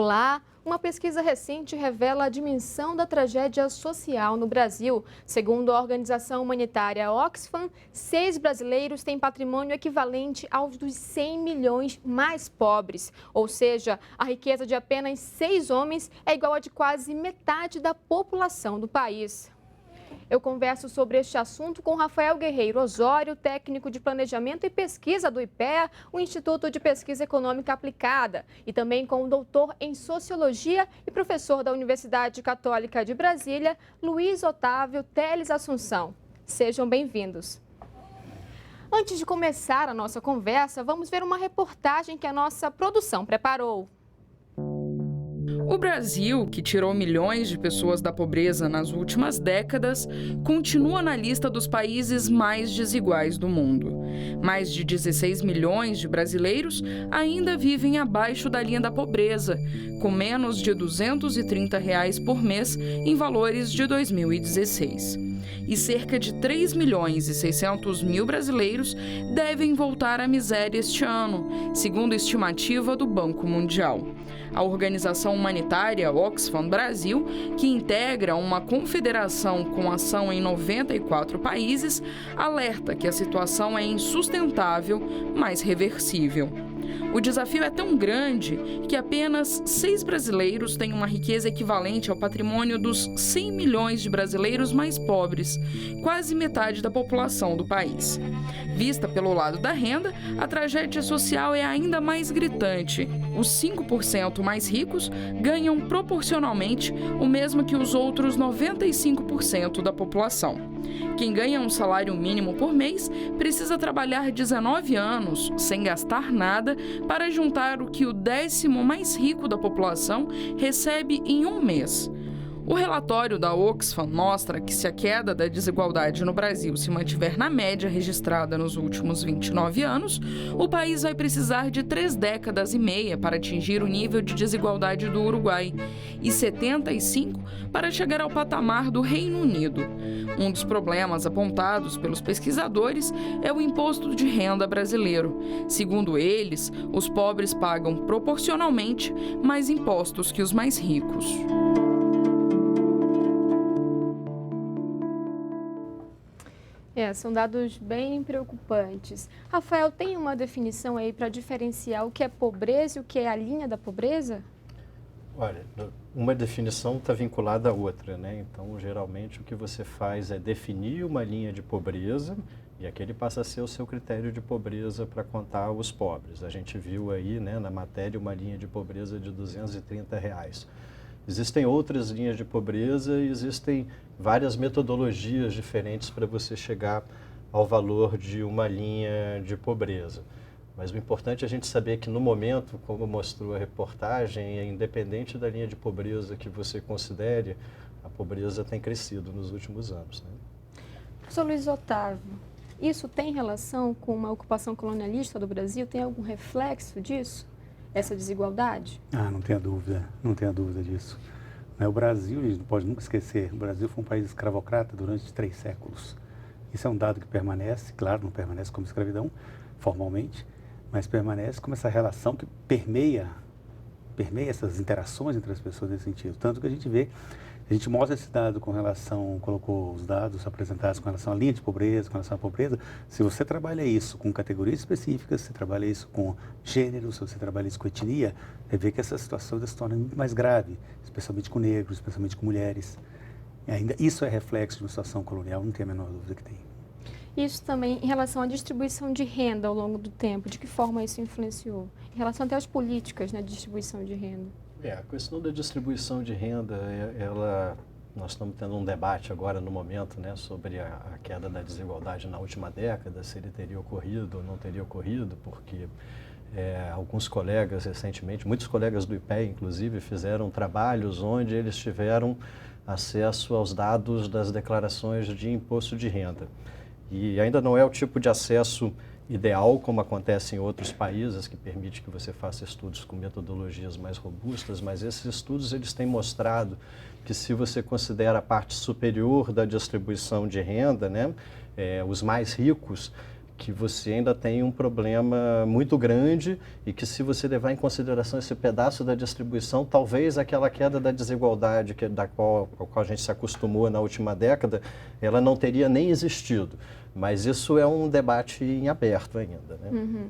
Olá! Uma pesquisa recente revela a dimensão da tragédia social no Brasil. Segundo a organização humanitária Oxfam, 6 brasileiros têm patrimônio equivalente aos dos 100 milhões mais pobres. Ou seja, a riqueza de apenas 6 homens é igual a de quase metade da população do país. Eu converso sobre este assunto com Rafael Guerreiro Osório, técnico de Planejamento e Pesquisa do IPEA, o Instituto de Pesquisa Econômica Aplicada, e também com o doutor em Sociologia e professor da Universidade Católica de Brasília, Luiz Otávio Teles Assunção. Sejam bem-vindos. Antes de começar a nossa conversa, vamos ver uma reportagem que a nossa produção preparou. O Brasil, que tirou milhões de pessoas da pobreza nas últimas décadas, continua na lista dos países mais desiguais do mundo. Mais de 16 milhões de brasileiros ainda vivem abaixo da linha da pobreza, com menos de R$ 230 por mês em valores de 2016. E cerca de 3 milhões e 600 mil brasileiros devem voltar à miséria este ano, segundo a estimativa do Banco Mundial. A organização humanitária Oxfam Brasil, que integra uma confederação com ação em 94 países, alerta que a situação é insustentável, mas reversível. O desafio é tão grande que apenas 6 brasileiros têm uma riqueza equivalente ao patrimônio dos 100 milhões de brasileiros mais pobres, quase metade da população do país. Vista pelo lado da renda, a tragédia social é ainda mais gritante. Os 5% mais ricos ganham proporcionalmente o mesmo que os outros 95% da população. Quem ganha um salário mínimo por mês precisa trabalhar 19 anos, sem gastar nada, para juntar o que o 10º mais rico da população recebe em um mês. O relatório da Oxfam mostra que se a queda da desigualdade no Brasil se mantiver na média registrada nos últimos 29 anos, o país vai precisar de 3 décadas e meia para atingir o nível de desigualdade do Uruguai e 75 para chegar ao patamar do Reino Unido. Um dos problemas apontados pelos pesquisadores é o imposto de renda brasileiro. Segundo eles, os pobres pagam proporcionalmente mais impostos que os mais ricos. São dados bem preocupantes. Rafael, tem uma definição aí para diferenciar o que é pobreza e o que é a linha da pobreza? Olha, uma definição está vinculada à outra, né? Então, geralmente, o que você faz é definir uma linha de pobreza e aquele passa a ser o seu critério de pobreza para contar os pobres. A gente viu aí, né, na matéria, uma linha de pobreza de R$ 230. Existem outras linhas de pobreza e existem várias metodologias diferentes para você chegar ao valor de uma linha de pobreza. Mas o importante é a gente saber que no momento, como mostrou a reportagem, independente da linha de pobreza que você considere, a pobreza tem crescido nos últimos anos, né? Professor Luiz Otávio, isso tem relação com uma ocupação colonialista do Brasil? Tem algum reflexo disso? Essa desigualdade? Não tenha dúvida disso. O Brasil, a gente não pode nunca esquecer, o Brasil foi um país escravocrata durante 3 séculos. Isso é um dado que permanece, claro, não permanece como escravidão, formalmente, mas permanece como essa relação que permeia essas interações entre as pessoas nesse sentido. Tanto que a gente mostra esse dado com relação, colocou os dados apresentados com relação à linha de pobreza, com relação à pobreza. Se você trabalha isso com categorias específicas, se você trabalha isso com gênero, se você trabalha isso com etnia, vai ver que essa situação se torna muito mais grave, especialmente com negros, especialmente com mulheres. E ainda isso é reflexo de uma situação colonial, não tem a menor dúvida que tem. Isso também em relação à distribuição de renda ao longo do tempo, de que forma isso influenciou? Em relação até às políticas, né, de distribuição de renda. A questão da distribuição de renda, nós estamos tendo um debate agora no momento, né, sobre a queda da desigualdade na última década, se ele teria ocorrido ou não teria ocorrido, porque alguns colegas recentemente, muitos colegas do IPEA inclusive, fizeram trabalhos onde eles tiveram acesso aos dados das declarações de imposto de renda. E ainda não é o tipo de acesso ideal, como acontece em outros países, que permite que você faça estudos com metodologias mais robustas, mas esses estudos eles têm mostrado que se você considera a parte superior da distribuição de renda, né, os mais ricos que você ainda tem um problema muito grande e que, se você levar em consideração esse pedaço da distribuição, talvez aquela queda da desigualdade ao qual a gente se acostumou na última década, ela não teria nem existido. Mas isso é um debate em aberto ainda, né? Uhum.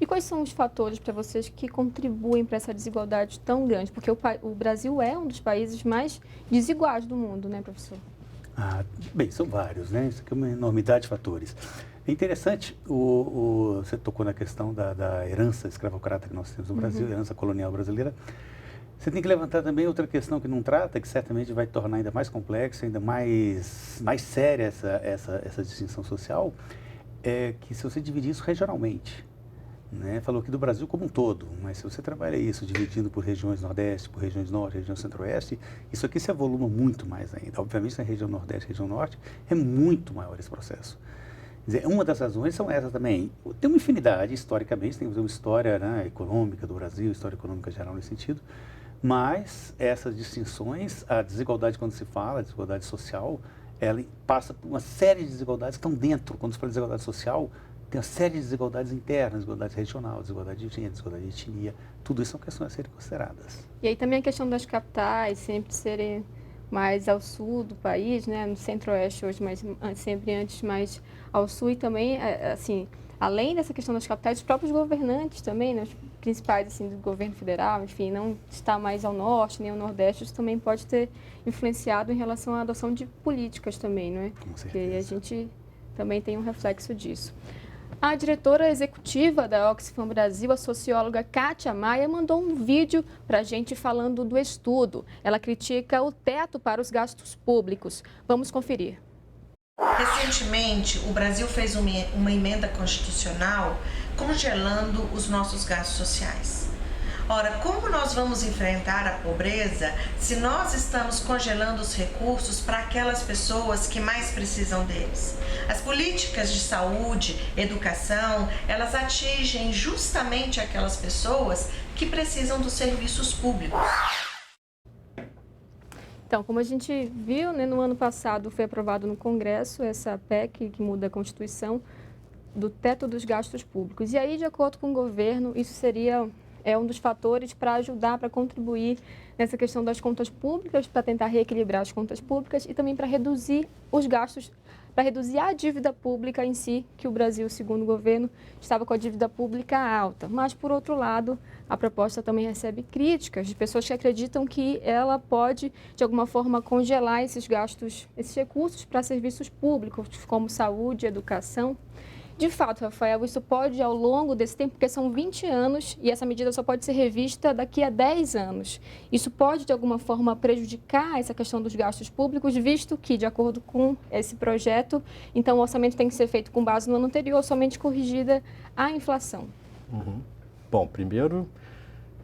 E quais são os fatores para vocês que contribuem para essa desigualdade tão grande? Porque o Brasil é um dos países mais desiguais do mundo, né, professor? Bem, são vários, né? Isso aqui é uma enormidade de fatores. É interessante, você tocou na questão da herança escravocrata que nós temos no Brasil, herança colonial brasileira. Você tem que levantar também outra questão que não trata, que certamente vai tornar ainda mais complexa, ainda mais séria essa distinção social, é que se você dividir isso regionalmente, né? Falou aqui do Brasil como um todo, mas se você trabalha isso dividindo por regiões Nordeste, por regiões Norte, região Centro-Oeste, isso aqui se avoluma muito mais ainda. Obviamente, na região Nordeste, região Norte, é muito maior esse processo. Quer dizer, uma das razões são essas também. Tem uma infinidade, historicamente, tem uma história, né, econômica do Brasil, história econômica geral nesse sentido, mas essas distinções, a desigualdade, quando se fala, a desigualdade social, ela passa por uma série de desigualdades que estão dentro. Quando se fala de desigualdade social, tem uma série de desigualdades internas, desigualdade regional, desigualdade de gênero, desigualdade de etnia, tudo isso são questões a serem consideradas. E aí também a questão das capitais sempre serem mais ao sul do país, né, no centro-oeste hoje, mas sempre antes mais ao sul, e também, assim, além dessa questão das capitais, os próprios governantes também, né, os principais, assim, do governo federal, enfim, não está mais ao norte nem ao nordeste, isso também pode ter influenciado em relação à adoção de políticas também, não é? Com certeza. Porque a gente também tem um reflexo disso. A diretora executiva da Oxfam Brasil, a socióloga Kátia Maia, mandou um vídeo para a gente falando do estudo. Ela critica o teto para os gastos públicos. Vamos conferir. Recentemente, o Brasil fez uma emenda constitucional congelando os nossos gastos sociais. Ora, como nós vamos enfrentar a pobreza se nós estamos congelando os recursos para aquelas pessoas que mais precisam deles? As políticas de saúde, educação, elas atingem justamente aquelas pessoas que precisam dos serviços públicos. Então, como a gente viu, né, no ano passado foi aprovado no Congresso essa PEC que muda a Constituição do teto dos gastos públicos. E aí, de acordo com o governo, isso seria um dos fatores para ajudar, para contribuir nessa questão das contas públicas, para tentar reequilibrar as contas públicas e também para reduzir os gastos, para reduzir a dívida pública em si, que o Brasil, segundo o governo, estava com a dívida pública alta. Mas, por outro lado, a proposta também recebe críticas de pessoas que acreditam que ela pode, de alguma forma, congelar esses gastos, esses recursos para serviços públicos, como saúde, educação. De fato, Rafael, isso pode, ao longo desse tempo, porque são 20 anos e essa medida só pode ser revista daqui a 10 anos. Isso pode, de alguma forma, prejudicar essa questão dos gastos públicos, visto que, de acordo com esse projeto, então o orçamento tem que ser feito com base no ano anterior, somente corrigida a inflação. Bom, primeiro,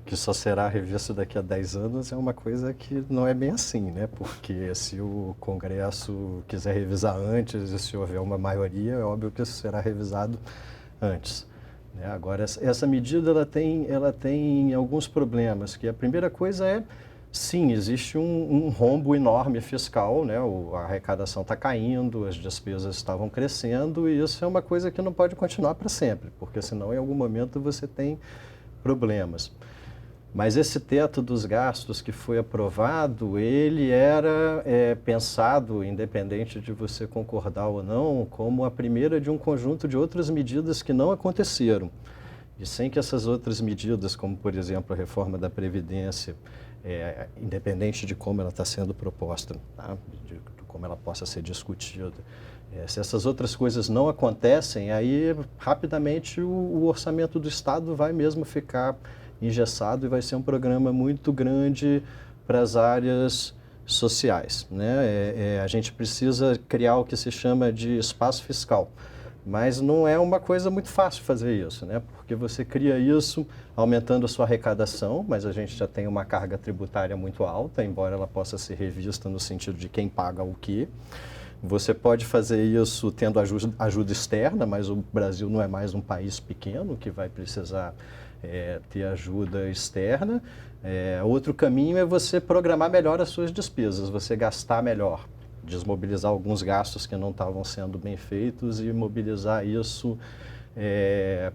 que só será revisto daqui a 10 anos é uma coisa que não é bem assim, né? Porque se o Congresso quiser revisar antes e se houver uma maioria, é óbvio que isso será revisado antes, né? Agora, essa medida ela tem alguns problemas, que a primeira coisa é, sim, existe um rombo enorme fiscal, né? A arrecadação está caindo, as despesas estavam crescendo e isso é uma coisa que não pode continuar para sempre, porque senão em algum momento você tem problemas. Mas esse teto dos gastos que foi aprovado, ele era pensado, independente de você concordar ou não, como a primeira de um conjunto de outras medidas que não aconteceram. E sem que essas outras medidas, como por exemplo a reforma da Previdência, independente de como ela está sendo proposta, tá? de como ela possa ser discutida, se essas outras coisas não acontecem, aí rapidamente o orçamento do Estado vai mesmo ficar engessado e vai ser um programa muito grande para as áreas sociais, né? A gente precisa criar o que se chama de espaço fiscal, mas não é uma coisa muito fácil fazer isso, né? Porque você cria isso aumentando a sua arrecadação, mas a gente já tem uma carga tributária muito alta, embora ela possa ser revista no sentido de quem paga o quê. Você pode fazer isso tendo ajuda externa, mas o Brasil não é mais um país pequeno que vai precisar ter ajuda externa. Outro caminho é você programar melhor as suas despesas, você gastar melhor, desmobilizar alguns gastos que não estavam sendo bem feitos e mobilizar isso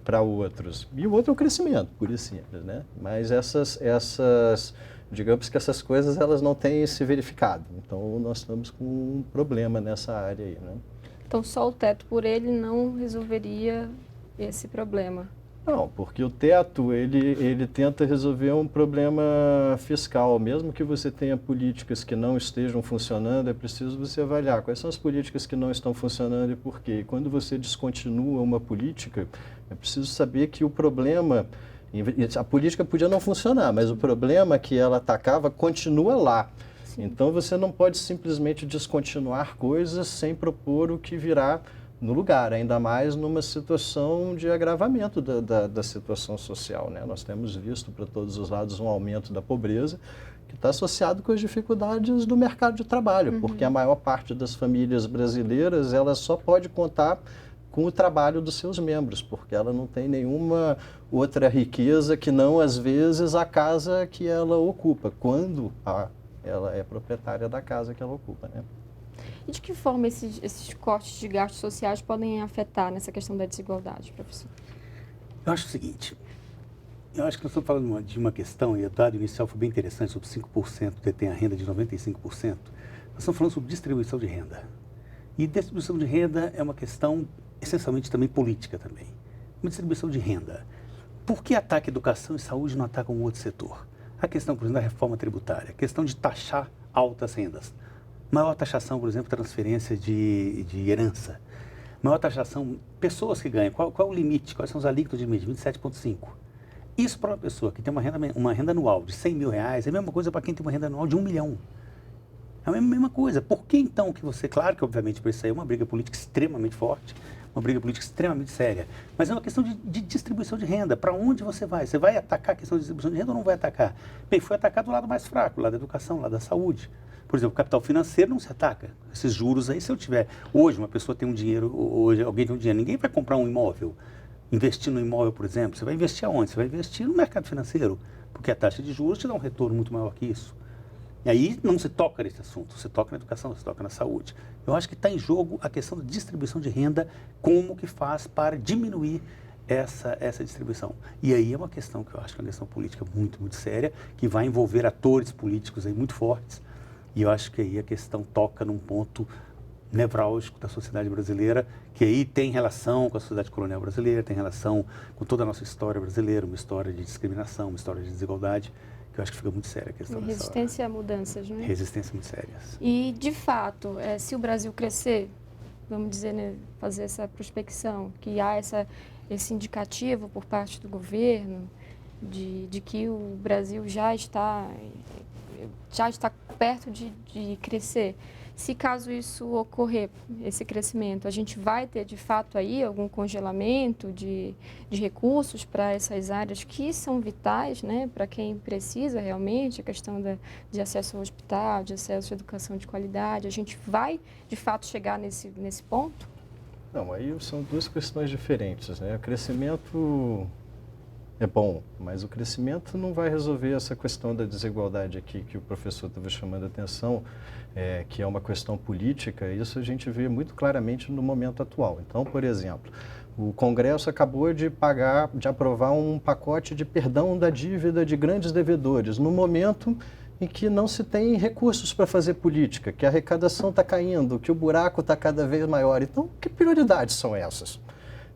para outros. E o outro é o crescimento, puro e simples, né? Mas digamos que essas coisas elas não têm se verificado. Então, nós estamos com um problema nessa área aí, né? Então, só o teto por ele não resolveria esse problema? Não, porque o teto, ele tenta resolver um problema fiscal. Mesmo que você tenha políticas que não estejam funcionando, é preciso você avaliar quais são as políticas que não estão funcionando e por quê. E quando você descontinua uma política, é preciso saber que o problema, a política podia não funcionar, mas o problema que ela atacava continua lá. Sim. Então, você não pode simplesmente descontinuar coisas sem propor o que virá no lugar, ainda mais numa situação de agravamento da situação social, né? Nós temos visto para todos os lados um aumento da pobreza que está associado com as dificuldades do mercado de trabalho, porque a maior parte das famílias brasileiras ela só pode contar com o trabalho dos seus membros, porque ela não tem nenhuma outra riqueza que não, às vezes, a casa que ela ocupa, quando ela é proprietária da casa que ela ocupa, né? E de que forma esses cortes de gastos sociais podem afetar nessa questão da desigualdade, professor? Eu acho o seguinte, eu acho que nós estamos falando de uma questão, e o dado inicial foi bem interessante, sobre 5% detém a renda de 95%. Nós estamos falando sobre distribuição de renda. E distribuição de renda é uma questão essencialmente também política também. Uma distribuição de renda. Por que ataca educação e saúde e não ataca um outro setor? A questão, por exemplo, da reforma tributária, a questão de taxar altas rendas. Maior taxação, por exemplo, transferência de herança. Maior taxação, pessoas que ganham. Qual é o limite? Quais são os alíquotas de limite? 27,5%. Isso para uma pessoa que tem uma renda anual de R$100 mil, é a mesma coisa para quem tem uma renda anual de R$1 milhão. É a mesma coisa. Por que então que você... Claro que, obviamente, para isso aí é uma briga política extremamente forte, uma briga política extremamente séria, mas é uma questão de distribuição de renda. Para onde você vai? Você vai atacar a questão de distribuição de renda ou não vai atacar? Bem, foi atacado do lado mais fraco, lá da educação, lá da saúde. Por exemplo, o capital financeiro não se ataca. Esses juros aí, se eu tiver... Hoje, uma pessoa tem um dinheiro, hoje alguém tem um dinheiro, ninguém vai comprar um imóvel, investir no imóvel, por exemplo. Você vai investir aonde? Você vai investir no mercado financeiro, porque a taxa de juros te dá um retorno muito maior que isso. E aí não se toca nesse assunto, você toca na educação, você toca na saúde. Eu acho que está em jogo a questão da distribuição de renda, como que faz para diminuir essa distribuição. E aí é uma questão que eu acho que é uma questão política muito, muito séria, que vai envolver atores políticos aí muito fortes. E eu acho que aí a questão toca num ponto nevrálgico da sociedade brasileira, que aí tem relação com a sociedade colonial brasileira, tem relação com toda a nossa história brasileira, uma história de discriminação, uma história de desigualdade, que eu acho que fica muito séria a questão dessa... Resistência a mudanças, não é? Resistência muito sérias. E, de fato, se o Brasil crescer, vamos dizer, né, fazer essa prospecção, que há esse indicativo por parte do governo de que o Brasil já está perto de crescer. Se caso isso ocorrer, esse crescimento, a gente vai ter de fato aí algum congelamento de recursos para essas áreas que são vitais, né, para quem precisa realmente, a questão de acesso ao hospital, de acesso à educação de qualidade, a gente vai de fato chegar nesse ponto? Não, aí são duas questões diferentes, né? O crescimento é bom, mas o crescimento não vai resolver essa questão da desigualdade aqui que o professor estava chamando a atenção, que é uma questão política. Isso a gente vê muito claramente no momento atual. Então, por exemplo, o Congresso acabou de aprovar um pacote de perdão da dívida de grandes devedores, no momento em que não se tem recursos para fazer política, que a arrecadação está caindo, que o buraco está cada vez maior. Então, que prioridades são essas?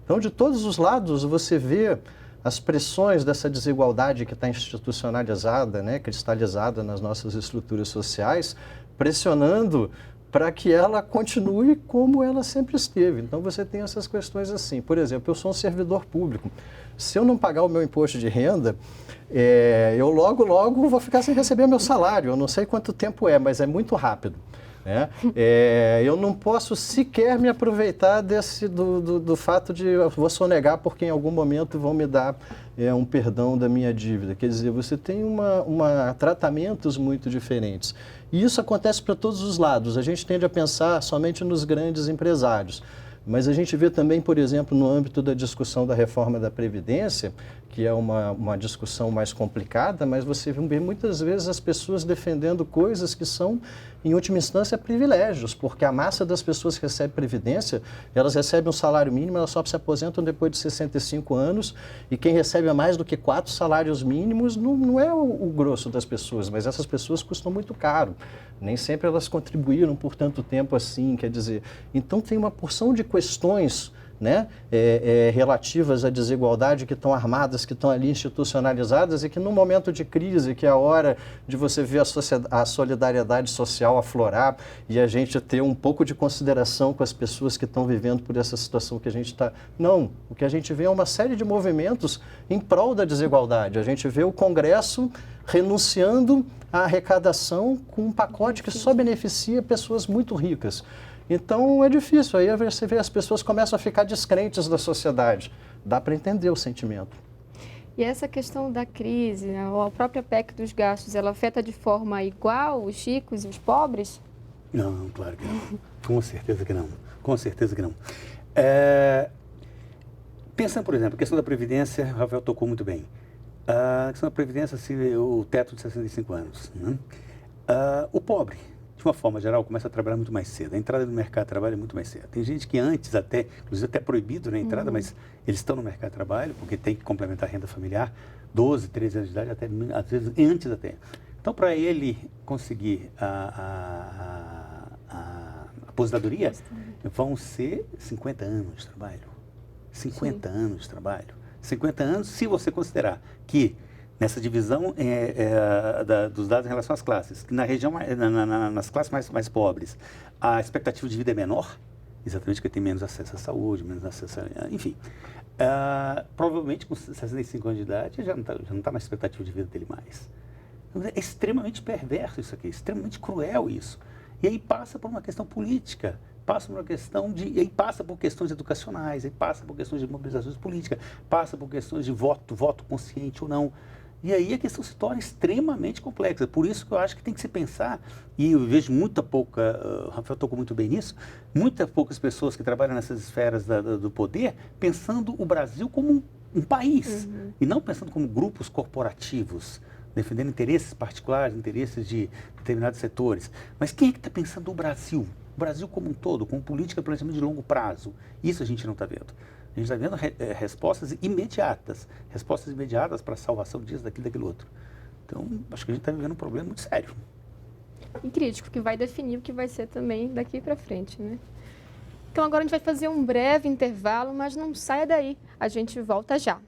Então, de todos os lados, você vê as pressões dessa desigualdade que está institucionalizada, né, cristalizada nas nossas estruturas sociais, pressionando para que ela continue como ela sempre esteve. Então, você tem essas questões assim. Por exemplo, eu sou um servidor público. Se eu não pagar o meu imposto de renda, eu logo vou ficar sem receber meu salário. Eu não sei quanto tempo mas é muito rápido. Né? Eu não posso sequer me aproveitar do fato de eu vou sonegar porque em algum momento vão me dar um perdão da minha dívida. Quer dizer, você tem tratamentos muito diferentes. E isso acontece para todos os lados. A gente tende a pensar somente nos grandes empresários. Mas a gente vê também, por exemplo, no âmbito da discussão da reforma da Previdência, que é uma discussão mais complicada, mas você vê muitas vezes as pessoas defendendo coisas que são em última instância, privilégios, porque a massa das pessoas que recebe previdência, elas recebem um salário mínimo, elas só se aposentam depois de 65 anos, e quem recebe mais do que 4 salários mínimos não é o grosso das pessoas, mas essas pessoas custam muito caro. Nem sempre elas contribuíram por tanto tempo assim, quer dizer. Então tem uma porção de questões, né, relativas à desigualdade que estão armadas, que estão ali institucionalizadas e que no momento de crise, que é a hora de você ver a solidariedade social aflorar e a gente ter um pouco de consideração com as pessoas que estão vivendo por essa situação que a gente está... Não, o que a gente vê é uma série de movimentos em prol da desigualdade. A gente vê o Congresso renunciando à arrecadação com um pacote que só beneficia pessoas muito ricas. Então é difícil, aí você vê as pessoas começam a ficar descrentes da sociedade. Dá para entender o sentimento. E essa questão da crise, né, a própria PEC dos gastos, ela afeta de forma igual os ricos e os pobres? Não, claro que não. Com certeza que não. Com certeza que não. Pensando, por exemplo, a questão da Previdência, o Rafael tocou muito bem. A questão da Previdência, assim, o teto de 65 anos. Né? O pobre, de uma forma geral, começa a trabalhar muito mais cedo. A entrada no mercado de trabalho é muito mais cedo. Tem gente que antes até, inclusive até proibido, né, a entrada, mas eles estão no mercado de trabalho porque tem que complementar a renda familiar, 12, 13 anos de idade, até, às vezes antes até. Então, para ele conseguir a aposentadoria, vão ser 50 anos de trabalho. 50 anos de trabalho. 50 anos, se você considerar que nessa divisão dos dados em relação às classes, na região, nas classes mais pobres, a expectativa de vida é menor, exatamente porque tem menos acesso à saúde, menos acesso a... Enfim, provavelmente com 65 anos de idade já não está na expectativa de vida dele mais. É extremamente perverso isso aqui, extremamente cruel isso. E aí passa por uma questão política, passa por uma questão e aí passa por questões educacionais, aí passa por questões de mobilizações políticas, passa por questões de voto consciente ou não. E aí a questão se torna extremamente complexa. Por isso que eu acho que tem que se pensar, e eu vejo o Rafael tocou muito bem nisso, muitas poucas pessoas que trabalham nessas esferas do poder, pensando o Brasil como um país, e não pensando como grupos corporativos, defendendo interesses particulares, interesses de determinados setores. Mas quem é que está pensando o Brasil? O Brasil como um todo, com política de planejamento de longo prazo. Isso a gente não está vendo. A gente está vendo respostas imediatas para a salvação disso, daquilo outro. Então, acho que a gente está vivendo um problema muito sério. E crítico, que vai definir o que vai ser também daqui para frente, né? Então, agora a gente vai fazer um breve intervalo, mas não saia daí. A gente volta já.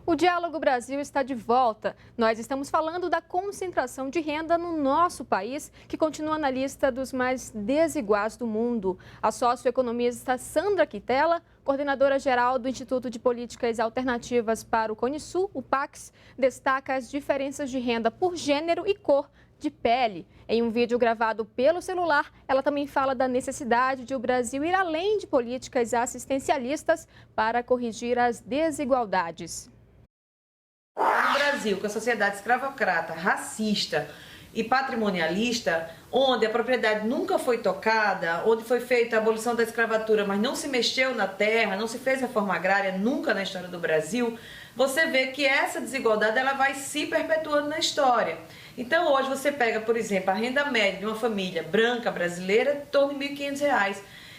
O Diálogo Brasil está de volta. Nós estamos falando da concentração de renda no nosso país, que continua na lista dos mais desiguais do mundo. A socioeconomista Sandra Quitela, coordenadora-geral do Instituto de Políticas Alternativas para o Conisul, o PAX, destaca as diferenças de renda por gênero e cor de pele. Em um vídeo gravado pelo celular, ela também fala da necessidade de o Brasil ir além de políticas assistencialistas para corrigir as desigualdades. No Brasil, com a sociedade escravocrata, racista e patrimonialista, onde a propriedade nunca foi tocada, onde foi feita a abolição da escravatura, mas não se mexeu na terra, não se fez reforma agrária nunca na história do Brasil, você vê que essa desigualdade ela vai se perpetuando na história. Então hoje você pega, por exemplo, a renda média de uma família branca brasileira em torno de R$ 1.500.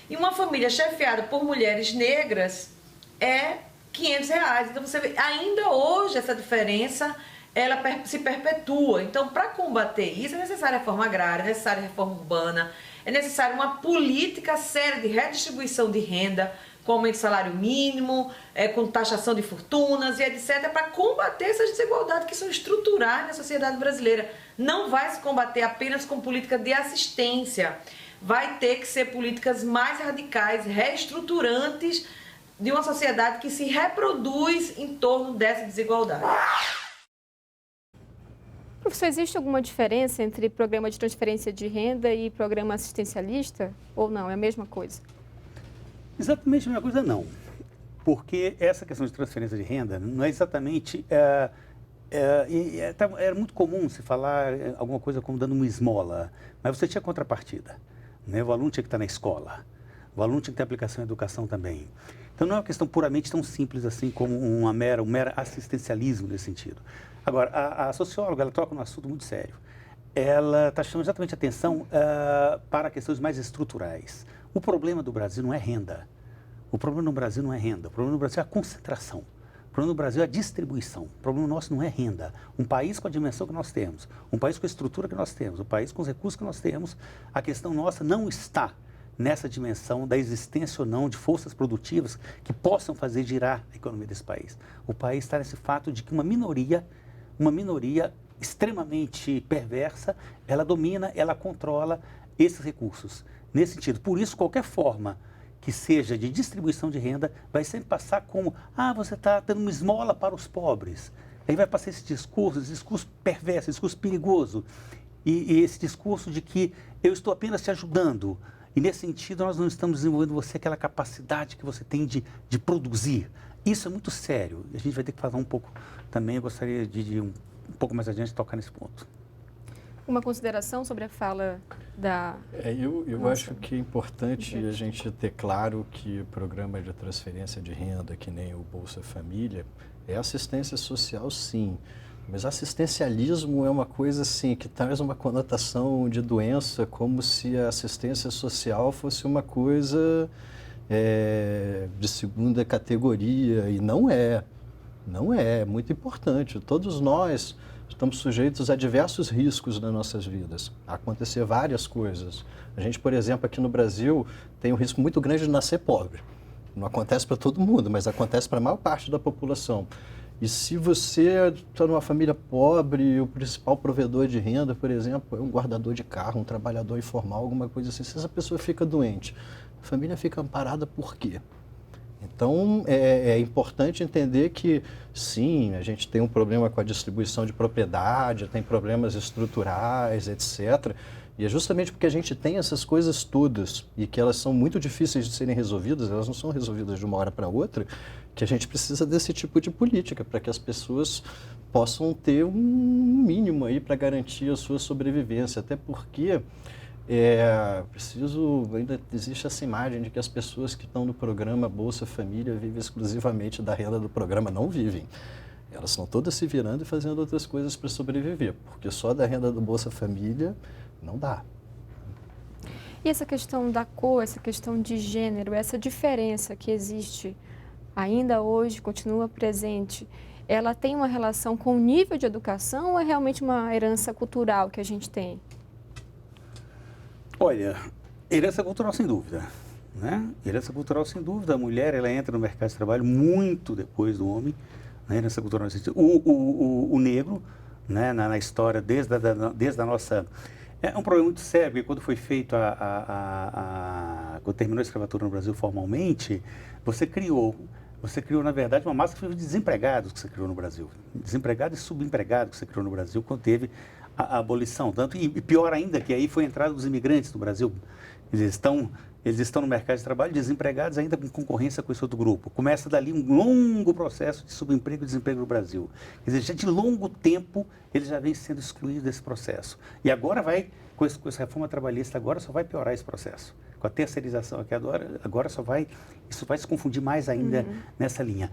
E uma família chefiada por mulheres negras é R$500. Então você vê, ainda hoje essa diferença ela se perpetua. Então, para combater isso, é necessária reforma agrária, é necessária reforma urbana, é necessária uma política séria de redistribuição de renda, com aumento de salário mínimo, com taxação de fortunas e etc., para combater essas desigualdades que são estruturais na sociedade brasileira. Não vai se combater apenas com política de assistência, vai ter que ser políticas mais radicais, reestruturantes de uma sociedade que se reproduz em torno dessa desigualdade. Professor, existe alguma diferença entre programa de transferência de renda e programa assistencialista? Ou não? É a mesma coisa? Exatamente a mesma coisa, não. Porque essa questão de transferência de renda não é exatamente Era muito comum se falar alguma coisa como dando uma esmola, mas você tinha contrapartida, né? O aluno tinha que estar na escola, o aluno tinha que ter aplicação em educação também. Então não é uma questão puramente tão simples assim como um mero assistencialismo nesse sentido. Agora, a socióloga, ela toca num assunto muito sério. Ela está chamando exatamente a atenção para questões mais estruturais. O problema do Brasil não é renda. O problema no Brasil não é renda. O problema no Brasil é a concentração. O problema no Brasil é a distribuição. O problema nosso não é renda. Um país com a dimensão que nós temos, um país com a estrutura que nós temos, um país com os recursos que nós temos, a questão nossa não está nessa dimensão da existência ou não de forças produtivas que possam fazer girar a economia desse país. O país está nesse fato de que uma minoria extremamente perversa, ela domina, ela controla esses recursos. Nesse sentido, por isso, qualquer forma que seja de distribuição de renda vai sempre passar como, você está dando uma esmola para os pobres. Aí vai passar esse discurso perverso, esse discurso perigoso, e esse discurso de que eu estou apenas te ajudando. E nesse sentido, nós não estamos desenvolvendo você aquela capacidade que você tem de produzir. Isso é muito sério. A gente vai ter que falar um pouco também, eu gostaria de um pouco mais adiante tocar nesse ponto. Uma consideração sobre a fala da... Eu acho que é importante a gente ter claro que o programa de transferência de renda, que nem o Bolsa Família, é assistência social, sim. Mas assistencialismo é uma coisa assim, que traz uma conotação de doença, como se a assistência social fosse uma coisa de segunda categoria, e não é. Não é muito importante. Todos nós estamos sujeitos a diversos riscos nas nossas vidas, a acontecer várias coisas. A gente, por exemplo, aqui no Brasil, tem um risco muito grande de nascer pobre. Não acontece para todo mundo, mas acontece para a maior parte da população. E se você está numa família pobre, o principal provedor de renda, por exemplo, é um guardador de carro, um trabalhador informal, alguma coisa assim, se essa pessoa fica doente, a família fica amparada por quê? Então, é importante entender que, sim, a gente tem um problema com a distribuição de propriedade, tem problemas estruturais, etc. E é justamente porque a gente tem essas coisas todas e que elas são muito difíceis de serem resolvidas, elas não são resolvidas de uma hora para outra, que a gente precisa desse tipo de política para que as pessoas possam ter um mínimo aí para garantir a sua sobrevivência. Até porque... ainda existe essa imagem de que as pessoas que estão no programa Bolsa Família vivem exclusivamente da renda do programa. Não vivem. Elas estão todas se virando e fazendo outras coisas para sobreviver, porque só da renda do Bolsa Família não dá. E essa questão da cor, essa questão de gênero, essa diferença que existe ainda hoje, continua presente, ela tem uma relação com o nível de educação ou é realmente uma herança cultural que a gente tem? Olha, herança cultural sem dúvida, né? Herança cultural sem dúvida. A mulher, ela entra no mercado de trabalho muito depois do homem, né? Herança cultural nesse sentido. O negro, né? Na história, desde a nossa... É um problema muito sério, porque quando foi feito quando terminou a escravatura no Brasil formalmente, você criou, na verdade, uma massa de desempregados que você criou no Brasil. Desempregados e subempregados que você criou no Brasil quando teve a abolição. Tanto, e pior ainda, que aí foi a entrada dos imigrantes no Brasil. Eles estão no mercado de trabalho desempregados ainda com concorrência com esse outro grupo. Começa dali um longo processo de subemprego e desemprego no Brasil. Quer dizer, já de longo tempo eles já vêm sendo excluídos desse processo. E agora com essa reforma trabalhista, agora só vai piorar esse processo. Com a terceirização aqui agora isso vai se confundir mais ainda nessa linha.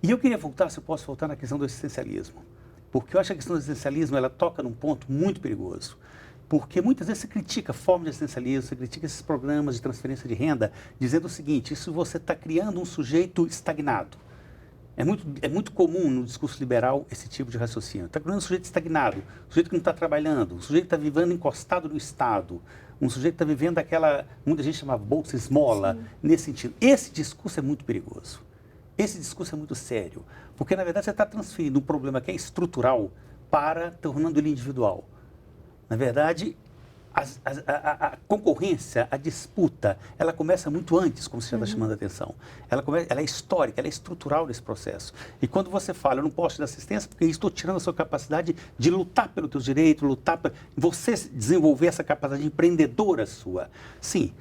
E eu queria voltar, se eu posso voltar na questão do existencialismo. Porque eu acho que a questão do existencialismo, ela toca num ponto muito perigoso. Porque muitas vezes você critica a forma de existencialismo, você critica esses programas de transferência de renda, dizendo o seguinte: isso você está criando um sujeito estagnado. É muito comum no discurso liberal esse tipo de raciocínio. Está criando um sujeito estagnado, um sujeito que não está trabalhando, um sujeito que está vivendo encostado no Estado, um sujeito que está vivendo aquela, muita gente chama bolsa esmola, sim, nesse sentido. Esse discurso é muito perigoso. Esse discurso é muito sério, porque, na verdade, você está transferindo um problema que é estrutural tornando ele individual. Na verdade, a concorrência, a disputa, ela começa muito antes, como você já está chamando a atenção. Ela é histórica, ela é estrutural nesse processo. E quando você fala, eu não posso te dar assistência porque estou tirando a sua capacidade de lutar pelos teus direitos, você desenvolver essa capacidade empreendedora sua. Sim,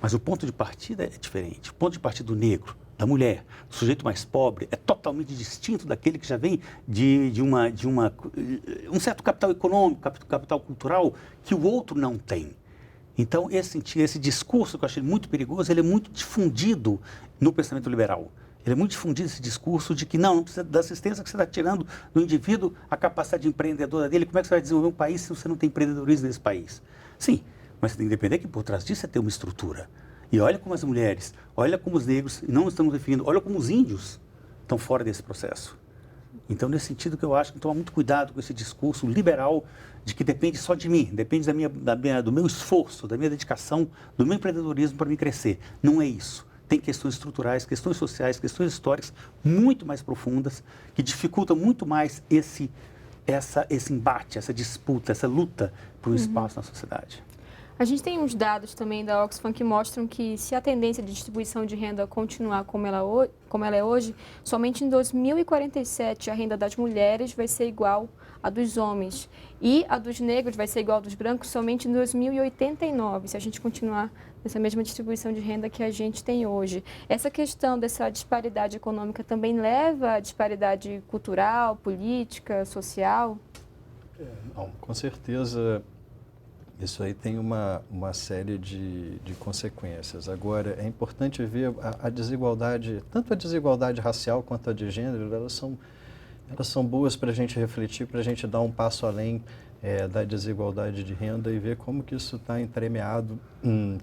mas o ponto de partida é diferente. O ponto de partida do negro, da mulher, do sujeito mais pobre, é totalmente distinto daquele que já vem de um certo capital econômico, capital cultural, que o outro não tem. Então, esse discurso que eu achei muito perigoso, ele é muito difundido no pensamento liberal. Ele é muito difundido, esse discurso de que não precisa da assistência, que você está tirando do indivíduo a capacidade empreendedora dele. Como é que você vai desenvolver um país se você não tem empreendedorismo nesse país? Sim, mas você tem que entender que por trás disso é ter uma estrutura. E olha como as mulheres, olha como os negros, não estamos definindo, olha como os índios estão fora desse processo. Então, nesse sentido que eu acho que tomar muito cuidado com esse discurso liberal de que depende só de mim, depende do meu esforço, da minha dedicação, do meu empreendedorismo para me crescer. Não é isso. Tem questões estruturais, questões sociais, questões históricas muito mais profundas que dificultam muito mais esse embate, essa disputa, essa luta por um espaço na sociedade. A gente tem uns dados também da Oxfam que mostram que se a tendência de distribuição de renda continuar como ela é hoje, somente em 2047 a renda das mulheres vai ser igual à dos homens e a dos negros vai ser igual à dos brancos somente em 2089, se a gente continuar nessa mesma distribuição de renda que a gente tem hoje. Essa questão dessa disparidade econômica também leva à disparidade cultural, política, social? Não, com certeza. Isso aí tem uma série de consequências. Agora, é importante ver a desigualdade, tanto a desigualdade racial quanto a de gênero, elas são boas para a gente refletir, para a gente dar um passo além da desigualdade de renda e ver como que isso está entremeado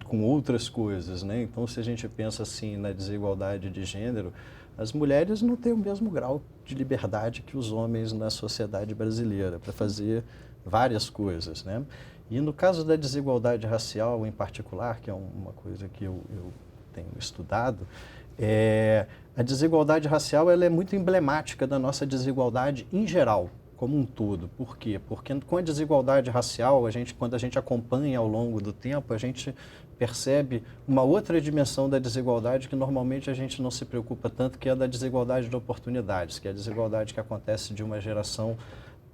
com outras coisas, né? Então, se a gente pensa assim na desigualdade de gênero, as mulheres não têm o mesmo grau de liberdade que os homens na sociedade brasileira para fazer várias coisas, né? E no caso da desigualdade racial em particular, que é uma coisa que eu tenho estudado, a desigualdade racial ela é muito emblemática da nossa desigualdade em geral, como um todo. Por quê? Porque com a desigualdade racial, quando a gente acompanha ao longo do tempo, a gente percebe uma outra dimensão da desigualdade que normalmente a gente não se preocupa tanto, que é a da desigualdade de oportunidades, que é a desigualdade que acontece de uma geração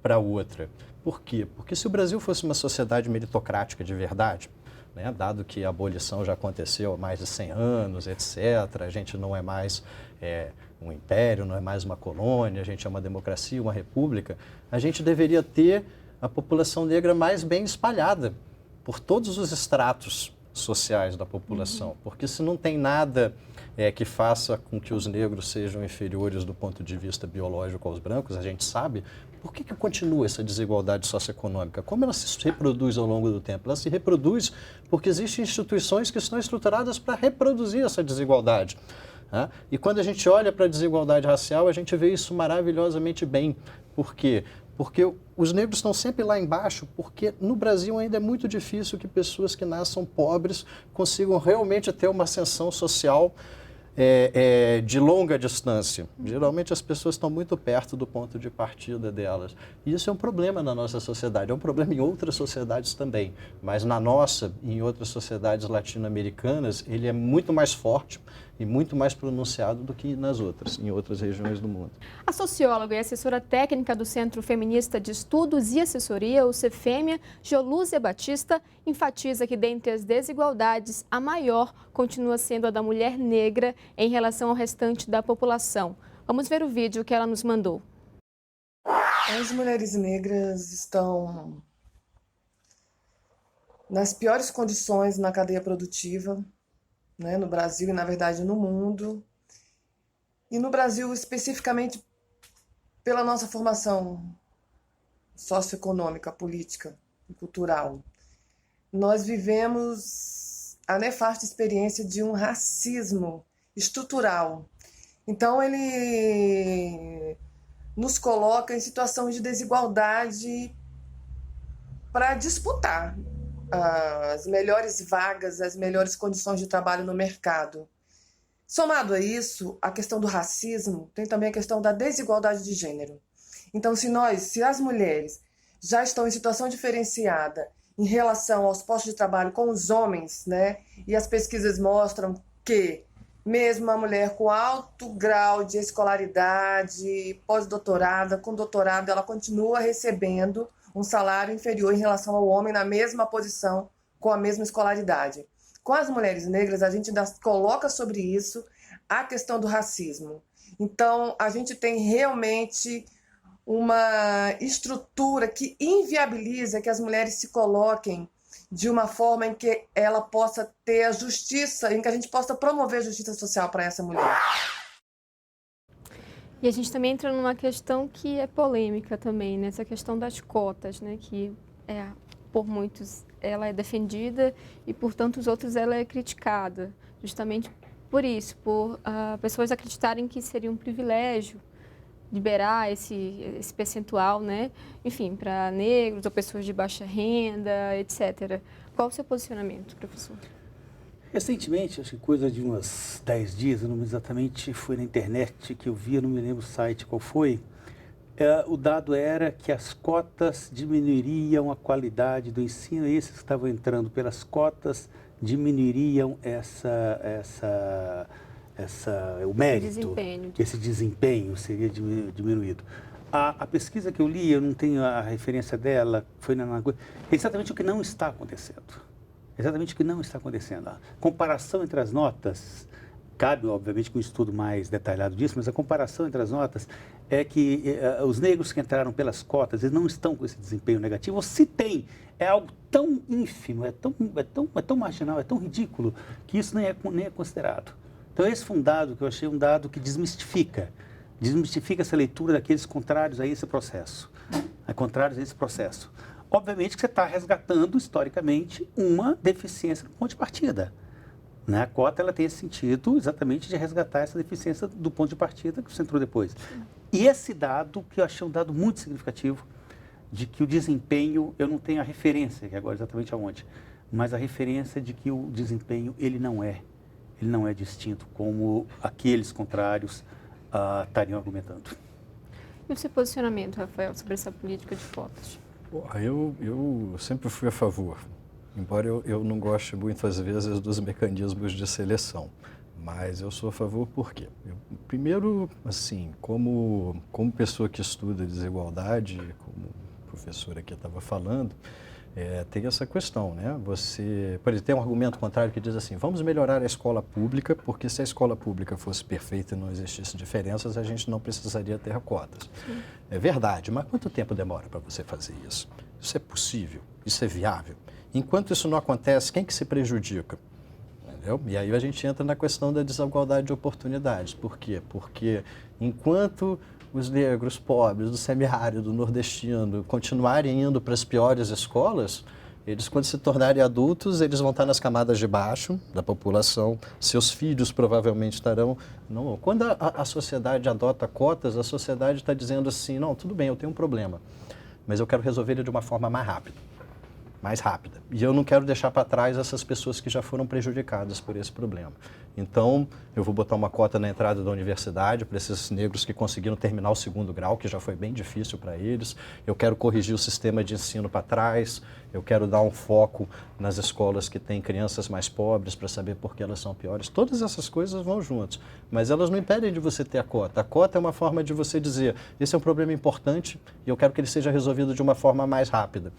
para outra. Por quê? Porque se o Brasil fosse uma sociedade meritocrática de verdade, né, dado que a abolição já aconteceu há mais de 100 anos, etc., a gente não é mais um império, não é mais uma colônia, a gente é uma democracia, uma república, a gente deveria ter a população negra mais bem espalhada por todos os estratos sociais da população, porque se não tem nada que faça com que os negros sejam inferiores do ponto de vista biológico aos brancos, a gente sabe. Por que continua essa desigualdade socioeconômica? Como ela se reproduz ao longo do tempo? Ela se reproduz porque existem instituições que estão estruturadas para reproduzir essa desigualdade. Né? E quando a gente olha para a desigualdade racial, a gente vê isso maravilhosamente bem. Por quê? Porque os negros estão sempre lá embaixo, porque no Brasil ainda é muito difícil que pessoas que nasçam pobres consigam realmente ter uma ascensão social de longa distância. Geralmente as pessoas estão muito perto do ponto de partida delas. E isso é um problema na nossa sociedade, é um problema em outras sociedades também. Mas na nossa e em outras sociedades latino-americanas, ele é muito mais forte e muito mais pronunciado do que nas outras, em outras regiões do mundo. A socióloga e assessora técnica do Centro Feminista de Estudos e Assessoria, o Cefêmea, Jolúzia Batista, enfatiza que dentre as desigualdades, a maior continua sendo a da mulher negra em relação ao restante da população. Vamos ver o vídeo que ela nos mandou. As mulheres negras estão nas piores condições na cadeia produtiva, né, no Brasil e, na verdade, no mundo. E no Brasil, especificamente, pela nossa formação socioeconômica, política e cultural. Nós vivemos a nefasta experiência de um racismo estrutural. Então, ele nos coloca em situação de desigualdade para disputar as melhores vagas, as melhores condições de trabalho no mercado. Somado a isso, a questão do racismo, tem também a questão da desigualdade de gênero. Então, se as mulheres já estão em situação diferenciada em relação aos postos de trabalho com os homens, né, e as pesquisas mostram que mesmo a mulher com alto grau de escolaridade, pós-doutorada, com doutorado, ela continua recebendo um salário inferior em relação ao homem na mesma posição, com a mesma escolaridade. Com as mulheres negras, a gente ainda coloca sobre isso a questão do racismo. Então, a gente tem realmente uma estrutura que inviabiliza que as mulheres se coloquem de uma forma em que ela possa ter a justiça, em que a gente possa promover a justiça social para essa mulher. E a gente também entra numa questão que é polêmica também, nessa questão das cotas, né? Que por muitos ela é defendida e por tantos outros ela é criticada, justamente por isso, por pessoas acreditarem que seria um privilégio liberar esse percentual, né? Enfim, para negros ou pessoas de baixa renda, etc. Qual o seu posicionamento, professor? Recentemente, acho que coisa de uns 10 dias, eu não exatamente, foi na internet que eu vi, eu não me lembro o site qual foi, o dado era que as cotas diminuiriam a qualidade do ensino, e esses que estavam entrando pelas cotas diminuiriam o mérito, esse desempenho seria diminuído. A pesquisa que eu li, eu não tenho a referência dela, foi exatamente o que não está acontecendo. Exatamente o que não está acontecendo. A comparação entre as notas, cabe obviamente com um estudo mais detalhado disso, mas a comparação entre as notas é que os negros que entraram pelas cotas, eles não estão com esse desempenho negativo, ou se tem, é algo tão ínfimo, é tão marginal, é tão ridículo, que isso nem é considerado. Então esse foi um dado que eu achei um dado que desmistifica essa leitura daqueles contrários a esse processo. Obviamente que você está resgatando, historicamente, uma deficiência do ponto de partida. Né? A cota ela tem esse sentido exatamente de resgatar essa deficiência do ponto de partida que você entrou depois. E esse dado, que eu achei um dado muito significativo, de que o desempenho, eu não tenho a referência, que agora exatamente aonde, mas a referência de que o desempenho ele não é distinto, como aqueles contrários estariam argumentando. E o seu posicionamento, Rafael, sobre essa política de cotas? Eu sempre fui a favor, embora eu não goste muitas vezes dos mecanismos de seleção, mas eu sou a favor por quê? Primeiro, assim, como pessoa que estuda desigualdade, como o professor aqui estava falando, tem essa questão, né? Por exemplo, tem um argumento contrário que diz assim, vamos melhorar a escola pública, porque se a escola pública fosse perfeita e não existisse diferenças, a gente não precisaria ter cotas. Sim. É verdade, mas quanto tempo demora para você fazer isso? Isso é possível? Isso é viável? Enquanto isso não acontece, quem que se prejudica? Entendeu? E aí a gente entra na questão da desigualdade de oportunidades. Por quê? Porque enquanto os negros pobres do semiárido nordestino continuarem indo para as piores escolas, eles, quando se tornarem adultos, eles vão estar nas camadas de baixo da população, seus filhos provavelmente estarão... Não. Quando a sociedade adota cotas, a sociedade está dizendo assim, não, tudo bem, eu tenho um problema, mas eu quero resolver ele de uma forma mais rápida. E eu não quero deixar para trás essas pessoas que já foram prejudicadas por esse problema. Então, eu vou botar uma cota na entrada da universidade para esses negros que conseguiram terminar o 2º grau, que já foi bem difícil para eles. Eu quero corrigir o sistema de ensino para trás. Eu quero dar um foco nas escolas que têm crianças mais pobres para saber por que elas são piores. Todas essas coisas vão juntas, mas elas não impedem de você ter a cota. A cota é uma forma de você dizer, esse é um problema importante e eu quero que ele seja resolvido de uma forma mais rápida.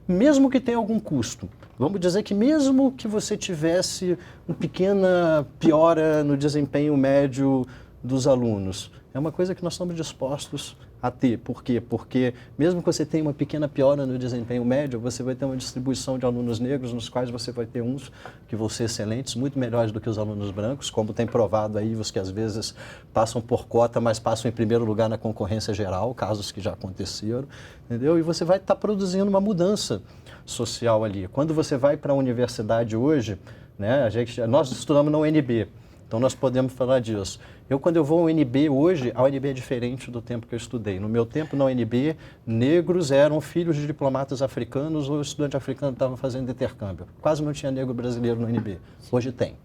Mesmo que tenha algum custo. Vamos dizer que mesmo que você tivesse uma pequena piora no desempenho médio dos alunos, é uma coisa que nós estamos dispostos a ter. Por quê? Porque mesmo que você tenha uma pequena piora no desempenho médio, você vai ter uma distribuição de alunos negros, nos quais você vai ter uns que vão ser excelentes, muito melhores do que os alunos brancos, como tem provado aí os que às vezes passam por cota, mas passam em primeiro lugar na concorrência geral, casos que já aconteceram, entendeu? E você vai estar produzindo uma mudança social ali. Quando você vai para a universidade hoje, né, nós estudamos na UNB, então nós podemos falar disso. Quando eu vou ao UNB hoje, a UNB é diferente do tempo que eu estudei. No meu tempo na UNB, negros eram filhos de diplomatas africanos ou estudantes africanos estavam fazendo intercâmbio. Quase não tinha negro brasileiro no UNB. Hoje tem.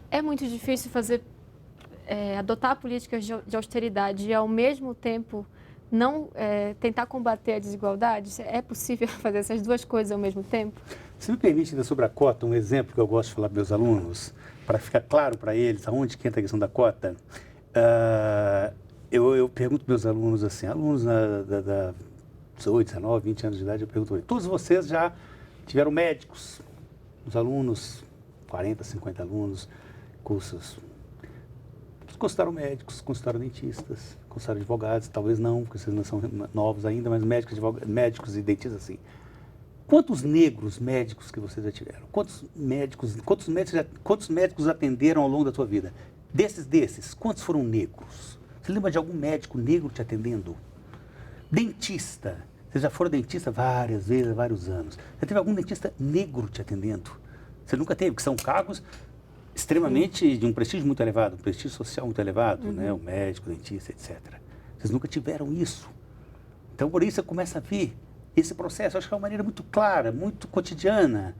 É muito difícil adotar políticas de austeridade e, ao mesmo tempo, não tentar combater a desigualdade? É possível fazer essas duas coisas ao mesmo tempo? Se me permite, ainda sobre a cota, um exemplo que eu gosto de falar para meus alunos, para ficar claro para eles aonde que entra a questão da cota, eu pergunto para meus alunos assim, alunos da 18, 19, 20 anos de idade, eu pergunto, todos vocês já tiveram médicos? Os alunos, 40, 50 alunos, cursos consultaram médicos, consultaram dentistas, consultaram advogados, talvez não, porque vocês não são novos ainda, mas médicos e dentistas, assim. Quantos negros médicos que vocês já tiveram? Quantos médicos atenderam ao longo da sua vida? Desses, quantos foram negros? Você lembra de algum médico negro te atendendo? Dentista. Vocês já foram dentista várias vezes, há vários anos. Você teve algum dentista negro te atendendo? Você nunca teve, que são cargos extremamente de um prestígio muito elevado, um prestígio social muito elevado, né? O médico, o dentista, etc. Vocês nunca tiveram isso. Então, por isso, você começa a ver esse processo. Eu acho que é uma maneira muito clara, muito cotidiana,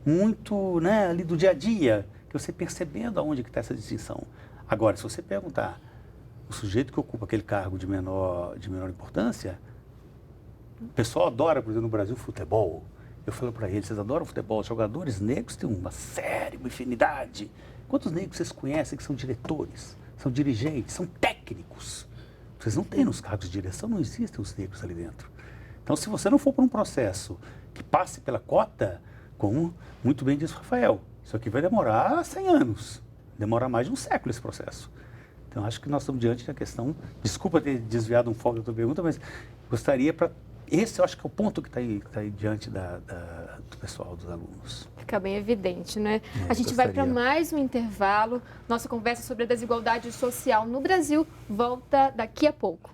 muito, né, ali do dia a dia, que você percebendo aonde que está essa distinção. Agora, se você perguntar, o sujeito que ocupa aquele cargo de menor importância, o pessoal adora, por exemplo, no Brasil, futebol. Eu falo para eles, vocês adoram futebol? Os jogadores negros têm uma infinidade. Quantos negros vocês conhecem que são diretores, são dirigentes, são técnicos? Vocês não têm nos cargos de direção, não existem os negros ali dentro. Então, se você não for para um processo que passe pela cota, como muito bem disse o Rafael, isso aqui vai demorar 100 anos, demorar mais de um século esse processo. Então, acho que nós estamos diante da questão, desculpa ter desviado um foco da tua pergunta, mas gostaria para... Esse eu acho que é o ponto que está aí diante do pessoal, dos alunos. Fica bem evidente, né? A gente vai para mais um intervalo. Nossa conversa sobre a desigualdade social no Brasil volta daqui a pouco.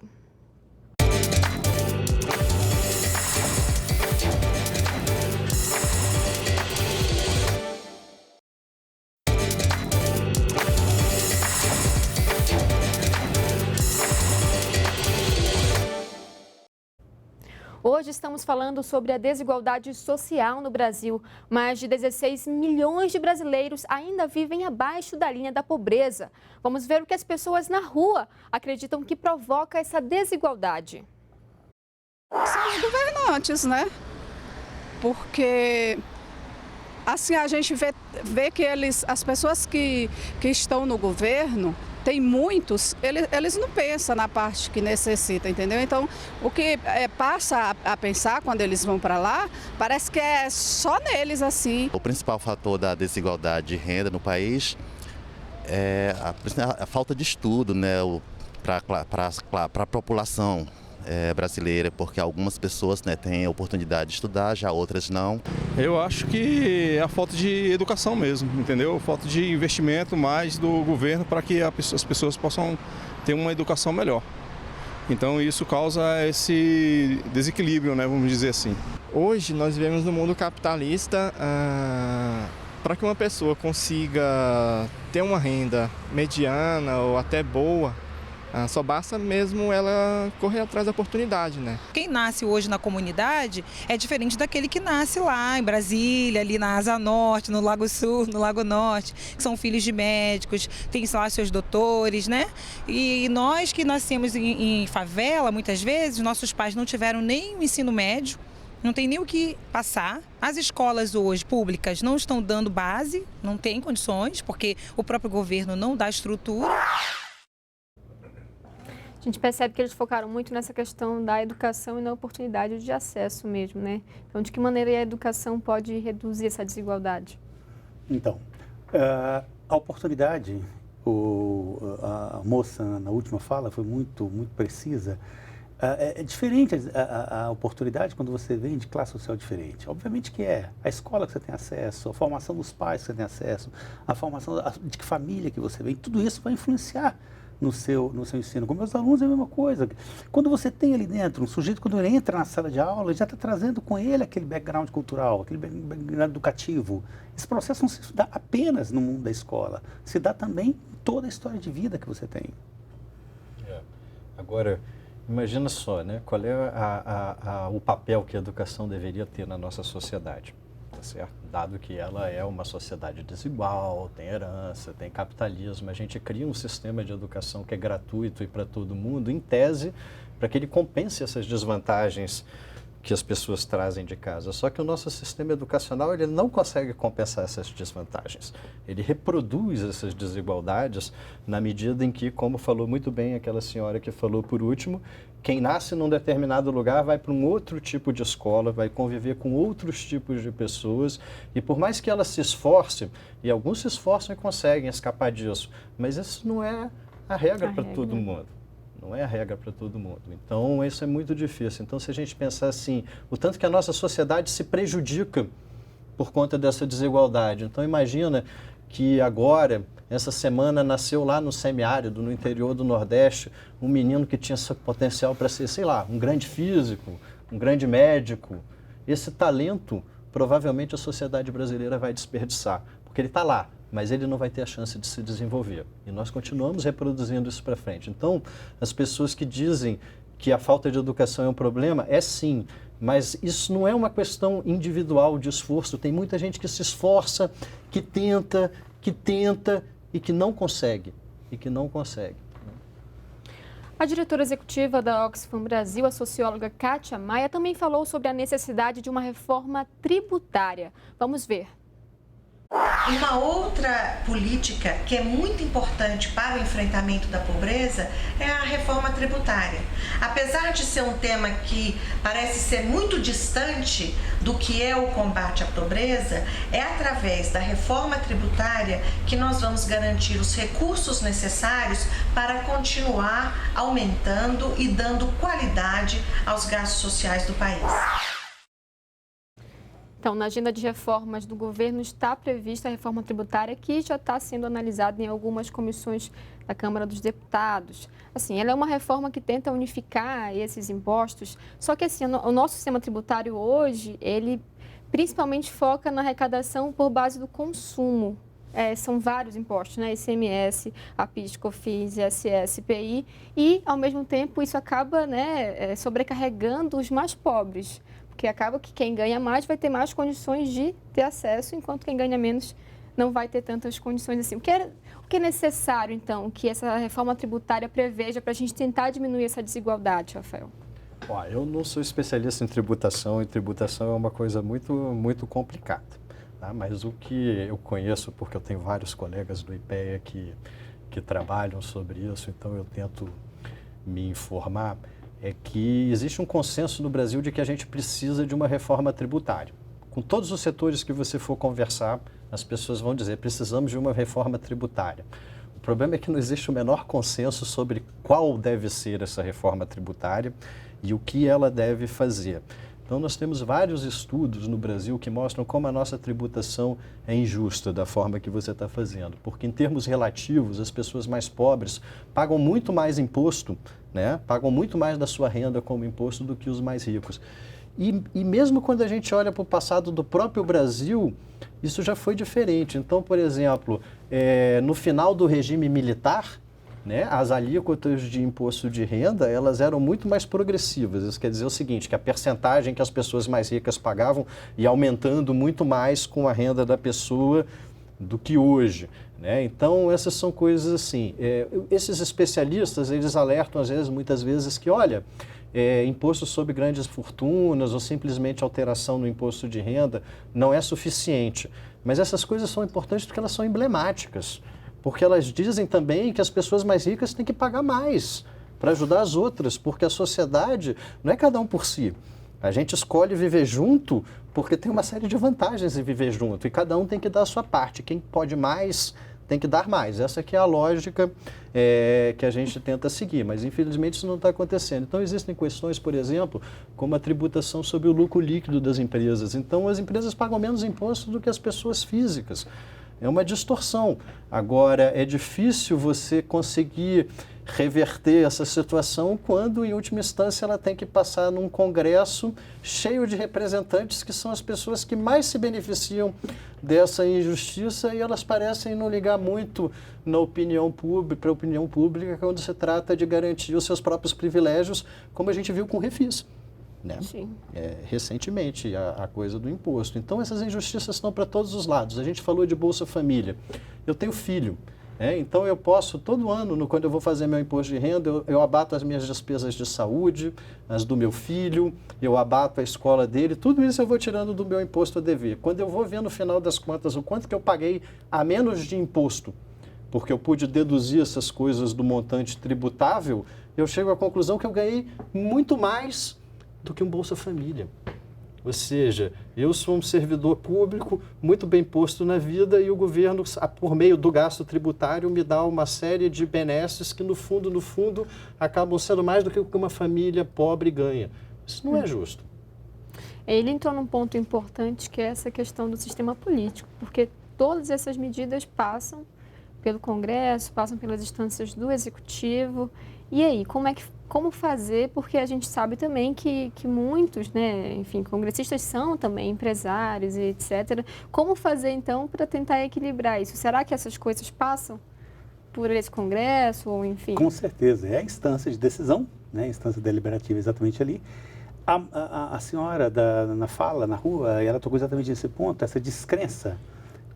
Hoje estamos falando sobre a desigualdade social no Brasil. Mais de 16 milhões de brasileiros ainda vivem abaixo da linha da pobreza. Vamos ver o que as pessoas na rua acreditam que provoca essa desigualdade. São os governantes, né? Porque assim a gente vê que as pessoas que estão no governo, tem muitos, eles não pensam na parte que necessita, entendeu? Então, o que passa a pensar quando eles vão para lá, parece que é só neles, assim. O principal fator da desigualdade de renda no país é a falta de estudo, né, para a população brasileira, porque algumas pessoas, né, têm a oportunidade de estudar, já outras não. Eu acho que é a falta de educação mesmo, entendeu? Falta de investimento mais do governo para que as pessoas possam ter uma educação melhor. Então isso causa esse desequilíbrio, né, vamos dizer assim. Hoje nós vivemos no mundo capitalista, para que uma pessoa consiga ter uma renda mediana ou até boa, só basta mesmo ela correr atrás da oportunidade, né? Quem nasce hoje na comunidade é diferente daquele que nasce lá em Brasília, ali na Asa Norte, no Lago Sul, no Lago Norte, que são filhos de médicos, têm lá seus doutores, né? E nós que nascemos em favela, muitas vezes, nossos pais não tiveram nem o ensino médio, não tem nem o que passar. As escolas hoje públicas não estão dando base, não tem condições, porque o próprio governo não dá estrutura. A gente percebe que eles focaram muito nessa questão da educação e na oportunidade de acesso mesmo, né? Então, de que maneira a educação pode reduzir essa desigualdade? Então, a oportunidade, a moça na última fala foi muito precisa. É diferente a oportunidade quando você vem de classe social diferente. Obviamente que é a escola que você tem acesso, a formação dos pais que você tem acesso, a formação de que família que você vem, tudo isso vai influenciar no seu ensino. Com meus alunos é a mesma coisa. Quando você tem ali dentro um sujeito, quando ele entra na sala de aula, ele já está trazendo com ele aquele background cultural, aquele background educativo. Esse processo não se dá apenas no mundo da escola, se dá também em toda a história de vida que você tem. Agora, imagina só, né? Qual é o papel que a educação deveria ter na nossa sociedade, tá certo? Dado que ela é uma sociedade desigual, tem herança, tem capitalismo, a gente cria um sistema de educação que é gratuito e para todo mundo, em tese, para que ele compense essas desvantagens que as pessoas trazem de casa. Só que o nosso sistema educacional ele não consegue compensar essas desvantagens. Ele reproduz essas desigualdades na medida em que, como falou muito bem aquela senhora que falou por último, quem nasce num determinado lugar vai para um outro tipo de escola, vai conviver com outros tipos de pessoas e por mais que ela se esforce, e alguns se esforçam e conseguem escapar disso, mas isso não é a regra para todo mundo. Não é a regra para todo mundo. Então, isso é muito difícil. Então, se a gente pensar assim, o tanto que a nossa sociedade se prejudica por conta dessa desigualdade. Então, imagina que agora, essa semana, nasceu lá no semiárido, no interior do Nordeste, um menino que tinha esse potencial para ser, sei lá, um grande físico, um grande médico. Esse talento, provavelmente, a sociedade brasileira vai desperdiçar, porque ele está lá, mas ele não vai ter a chance de se desenvolver. E nós continuamos reproduzindo isso para frente. Então, as pessoas que dizem que a falta de educação é um problema, é sim, mas isso não é uma questão individual de esforço. Tem muita gente que se esforça, que tenta e que não consegue. A diretora executiva da Oxfam Brasil, a socióloga Kátia Maia, também falou sobre a necessidade de uma reforma tributária. Vamos ver. Uma outra política que é muito importante para o enfrentamento da pobreza é a reforma tributária. Apesar de ser um tema que parece ser muito distante do que é o combate à pobreza, é através da reforma tributária que nós vamos garantir os recursos necessários para continuar aumentando e dando qualidade aos gastos sociais do país. Então, na agenda de reformas do governo está prevista a reforma tributária que já está sendo analisada em algumas comissões da Câmara dos Deputados. Assim, ela é uma reforma que tenta unificar esses impostos, só que assim, o nosso sistema tributário hoje, ele principalmente foca na arrecadação por base do consumo. São vários impostos, né? ICMS, a PIS, COFINS, ISS, IPI, e, ao mesmo tempo, isso acaba, né, sobrecarregando os mais pobres. Porque acaba que quem ganha mais vai ter mais condições de ter acesso, enquanto quem ganha menos não vai ter tantas condições assim. O que é necessário, então, que essa reforma tributária preveja para a gente tentar diminuir essa desigualdade, Rafael? Eu não sou especialista em tributação, e tributação é uma coisa muito, muito complicada. Tá? Mas o que eu conheço, porque eu tenho vários colegas do IPEA que trabalham sobre isso, então eu tento me informar, é que existe um consenso no Brasil de que a gente precisa de uma reforma tributária. Com todos os setores que você for conversar, as pessoas vão dizer, precisamos de uma reforma tributária. O problema é que não existe o menor consenso sobre qual deve ser essa reforma tributária e o que ela deve fazer. Então, nós temos vários estudos no Brasil que mostram como a nossa tributação é injusta da forma que você está fazendo. Porque, em termos relativos, as pessoas mais pobres pagam muito mais imposto, né? Pagam muito mais da sua renda como imposto do que os mais ricos. E mesmo quando a gente olha para o passado do próprio Brasil, isso já foi diferente. Então, por exemplo, no final do regime militar, né, as alíquotas de imposto de renda, elas eram muito mais progressivas. Isso quer dizer o seguinte, que a percentagem que as pessoas mais ricas pagavam ia aumentando muito mais com a renda da pessoa do que hoje. Né? Então, essas são coisas assim. Esses especialistas, eles alertam, muitas vezes, que, olha, imposto sobre grandes fortunas ou simplesmente alteração no imposto de renda não é suficiente. Mas essas coisas são importantes porque elas são emblemáticas. Porque elas dizem também que as pessoas mais ricas têm que pagar mais para ajudar as outras, porque a sociedade não é cada um por si. A gente escolhe viver junto porque tem uma série de vantagens em viver junto e cada um tem que dar a sua parte. Quem pode mais tem que dar mais. Essa que é a lógica que a gente tenta seguir, mas infelizmente isso não está acontecendo. Então existem questões, por exemplo, como a tributação sobre o lucro líquido das empresas. Então as empresas pagam menos imposto do que as pessoas físicas. É uma distorção. Agora, é difícil você conseguir reverter essa situação quando, em última instância, ela tem que passar num congresso cheio de representantes que são as pessoas que mais se beneficiam dessa injustiça e elas parecem não ligar muito para a opinião pública quando se trata de garantir os seus próprios privilégios, como a gente viu com o Refis. Né? Sim. Recentemente, a coisa do imposto. Então, essas injustiças estão para todos os lados. A gente falou de Bolsa Família. Eu tenho filho, então eu posso, todo ano, quando eu vou fazer meu imposto de renda, eu abato as minhas despesas de saúde, as do meu filho, eu abato a escola dele, tudo isso eu vou tirando do meu imposto a dever. Quando eu vou ver no final das contas o quanto que eu paguei a menos de imposto, porque eu pude deduzir essas coisas do montante tributável, eu chego à conclusão que eu ganhei muito mais do que um Bolsa Família. Ou seja, eu sou um servidor público muito bem posto na vida e o governo, por meio do gasto tributário, me dá uma série de benesses que, no fundo, acabam sendo mais do que o que uma família pobre ganha. Isso não é justo. Ele entrou num ponto importante, que é essa questão do sistema político, porque todas essas medidas passam pelo Congresso, passam pelas instâncias do Executivo. E aí, como fazer? Porque a gente sabe também que muitos, né, enfim, congressistas são também empresários e etc. Como fazer, então, para tentar equilibrar isso? Será que essas coisas passam por esse Congresso, ou enfim? Com certeza, é a instância de decisão, né, a instância deliberativa exatamente ali. A senhora, na fala, na rua, ela tocou exatamente nesse ponto, essa descrença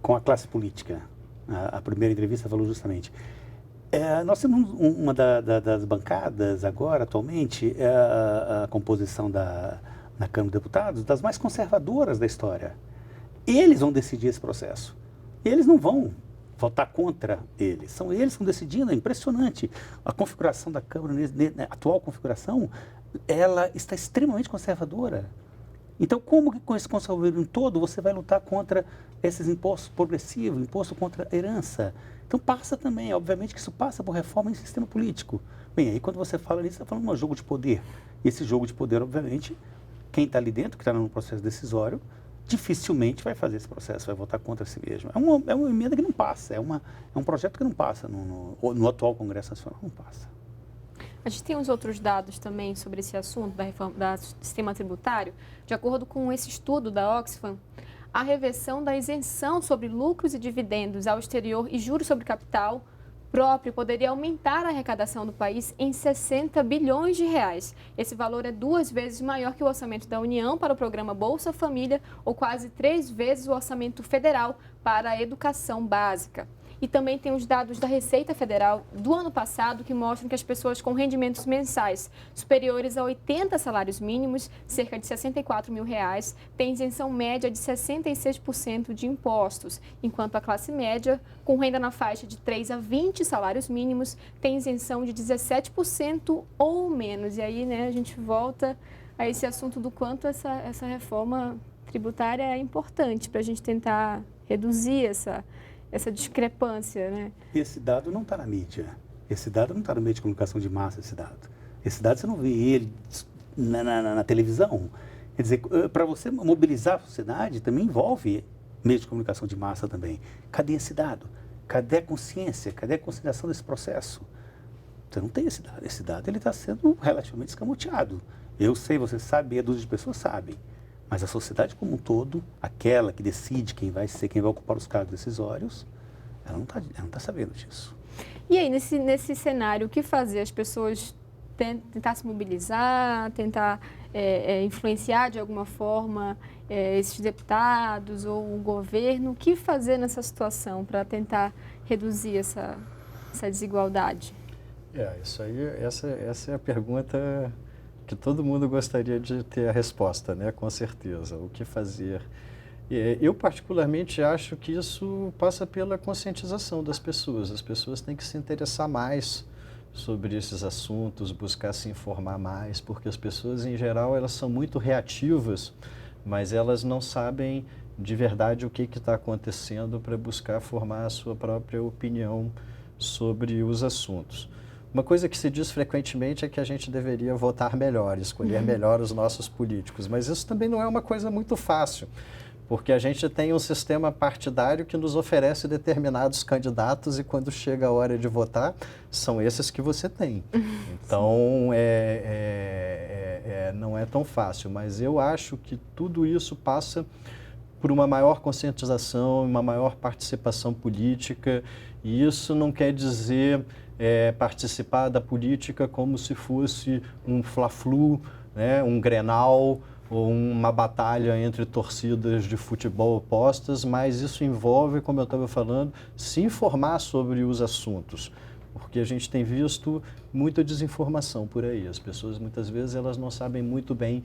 com a classe política. A primeira entrevista falou justamente. Nós temos uma das bancadas agora, atualmente, a composição na Câmara dos Deputados, das mais conservadoras da história. Eles vão decidir esse processo. Eles não vão votar contra eles. São eles que estão decidindo. É impressionante. A configuração da Câmara, a atual configuração, ela está extremamente conservadora. Então, como que com esse conservadorismo todo você vai lutar contra esses impostos progressivos, imposto contra a herança? Então, passa também, obviamente que isso passa por reforma em sistema político. Bem, aí quando você fala nisso, você está falando de um jogo de poder. E esse jogo de poder, obviamente, quem está ali dentro, que está no processo decisório, dificilmente vai fazer esse processo, vai votar contra si mesmo. É uma emenda que não passa, é um projeto que não passa no atual Congresso Nacional, não passa. A gente tem uns outros dados também sobre esse assunto da reforma do sistema tributário. De acordo com esse estudo da Oxfam, a reversão da isenção sobre lucros e dividendos ao exterior e juros sobre capital próprio poderia aumentar a arrecadação do país em 60 bilhões de reais. Esse valor é 2 vezes maior que o orçamento da União para o programa Bolsa Família ou quase 3 vezes o orçamento federal para a educação básica. E também tem os dados da Receita Federal do ano passado que mostram que as pessoas com rendimentos mensais superiores a 80 salários mínimos, cerca de R$ 64 mil, têm isenção média de 66% de impostos, enquanto a classe média, com renda na faixa de 3 a 20 salários mínimos, tem isenção de 17% ou menos. E aí, né, a gente volta a esse assunto do quanto essa reforma tributária é importante para a gente tentar reduzir essa discrepância, né? Esse dado não está na mídia. Esse dado não está no meio de comunicação de massa, esse dado. Esse dado você não vê ele na televisão. Quer dizer, para você mobilizar a sociedade também envolve meio de comunicação de massa também. Cadê esse dado? Cadê a consciência? Cadê a consideração desse processo? Você não tem esse dado. Esse dado ele está sendo relativamente escamoteado. Eu sei, você sabe, meia dúzia de pessoas sabem. Mas a sociedade como um todo, aquela que decide quem vai ocupar os cargos decisórios, ela não tá sabendo disso. E aí, nesse cenário, o que fazer? As pessoas tentar se mobilizar, tentar influenciar de alguma forma esses deputados ou o governo? O que fazer nessa situação para tentar reduzir essa desigualdade? Essa é a pergunta que todo mundo gostaria de ter a resposta, né? Com certeza. O que fazer? Eu, particularmente, acho que isso passa pela conscientização das pessoas. As pessoas têm que se interessar mais sobre esses assuntos, buscar se informar mais, porque as pessoas, em geral, elas são muito reativas, mas elas não sabem de verdade o que está acontecendo para buscar formar a sua própria opinião sobre os assuntos. Uma coisa que se diz frequentemente é que a gente deveria votar melhor, escolher melhor os nossos políticos, mas isso também não é uma coisa muito fácil, porque a gente tem um sistema partidário que nos oferece determinados candidatos e quando chega a hora de votar, são esses que você tem. Então, não é tão fácil, mas eu acho que tudo isso passa por uma maior conscientização, uma maior participação política, e isso não quer dizer participar da política como se fosse um fla-flu, né, um Grenal ou uma batalha entre torcidas de futebol opostas, mas isso envolve, como eu estava falando, se informar sobre os assuntos, porque a gente tem visto muita desinformação por aí. As pessoas, muitas vezes, elas não sabem muito bem,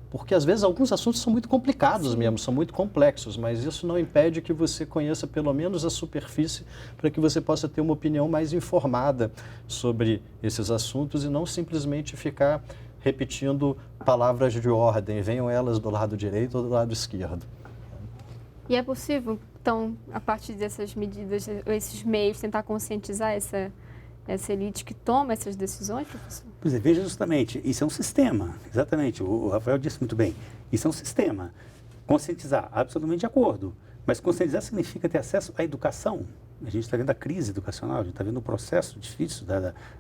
porque às vezes alguns assuntos são muito complicados mesmo, são muito complexos, mas isso não impede que você conheça pelo menos a superfície para que você possa ter uma opinião mais informada sobre esses assuntos e não simplesmente ficar repetindo palavras de ordem, venham elas do lado direito ou do lado esquerdo. E é possível, então, a partir dessas medidas, esses meios, tentar conscientizar essa elite que toma essas decisões, professor? Pois é, veja justamente, isso é um sistema, exatamente, o Rafael disse muito bem, isso é um sistema. Conscientizar, absolutamente de acordo, mas conscientizar significa ter acesso à educação. A gente está vendo a crise educacional, a gente está vendo o processo difícil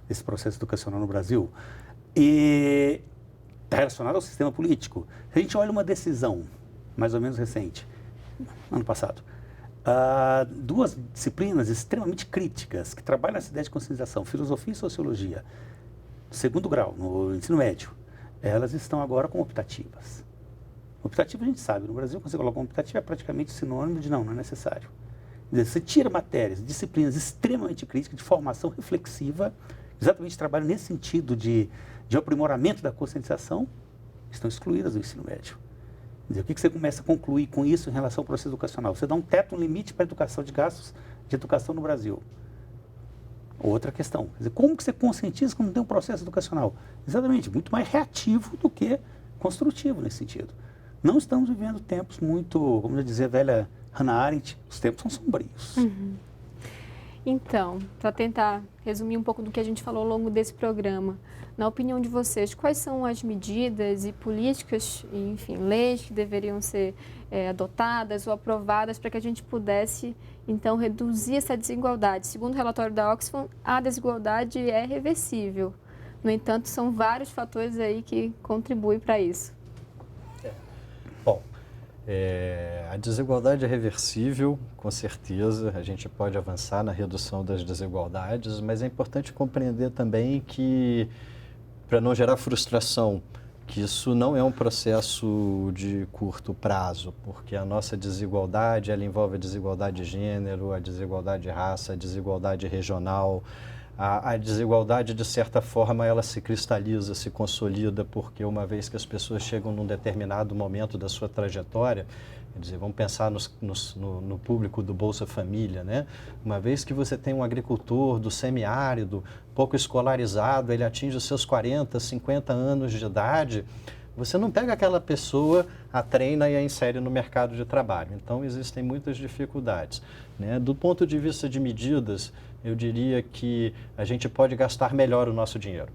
desse processo educacional no Brasil. E está relacionado ao sistema político. Se a gente olha uma decisão, mais ou menos recente, ano passado, duas disciplinas extremamente críticas que trabalham nessa ideia de conscientização, filosofia e sociologia, segundo grau, no ensino médio, elas estão agora como optativas. Optativa a gente sabe, no Brasil, quando você coloca uma optativa, é praticamente sinônimo de não é necessário. Quer dizer, você tira matérias, disciplinas extremamente críticas, de formação reflexiva, exatamente trabalham nesse sentido de aprimoramento da conscientização, estão excluídas do ensino médio. Quer dizer, o que você começa a concluir com isso em relação ao processo educacional? Você dá um teto, um limite para a educação, de gastos de educação no Brasil. Outra questão, quer dizer, como que você conscientiza quando tem um processo educacional? Exatamente, muito mais reativo do que construtivo nesse sentido. Não estamos vivendo tempos muito, como já dizia a velha Hannah Arendt, os tempos são sombrios. Uhum. Então, para tentar resumir um pouco do que a gente falou ao longo desse programa, na opinião de vocês, quais são as medidas e políticas, e, enfim, leis que deveriam ser adotadas ou aprovadas para que a gente pudesse, então, reduzir essa desigualdade? Segundo o relatório da Oxfam, a desigualdade é reversível. No entanto, são vários fatores aí que contribuem para isso. Bom, a desigualdade é reversível, com certeza, a gente pode avançar na redução das desigualdades, mas é importante compreender também que, para não gerar frustração, que isso não é um processo de curto prazo, porque a nossa desigualdade, ela envolve a desigualdade de gênero, a desigualdade de raça, a desigualdade regional. A desigualdade, de certa forma, ela se cristaliza, se consolida, porque uma vez que as pessoas chegam num determinado momento da sua trajetória, quer dizer, vamos pensar no público do Bolsa Família, né? Uma vez que você tem um agricultor do semiárido, pouco escolarizado, ele atinge os seus 40, 50 anos de idade, você não pega aquela pessoa, a treina e a insere no mercado de trabalho. Então, existem muitas dificuldades, né? Do ponto de vista de medidas, eu diria que a gente pode gastar melhor o nosso dinheiro.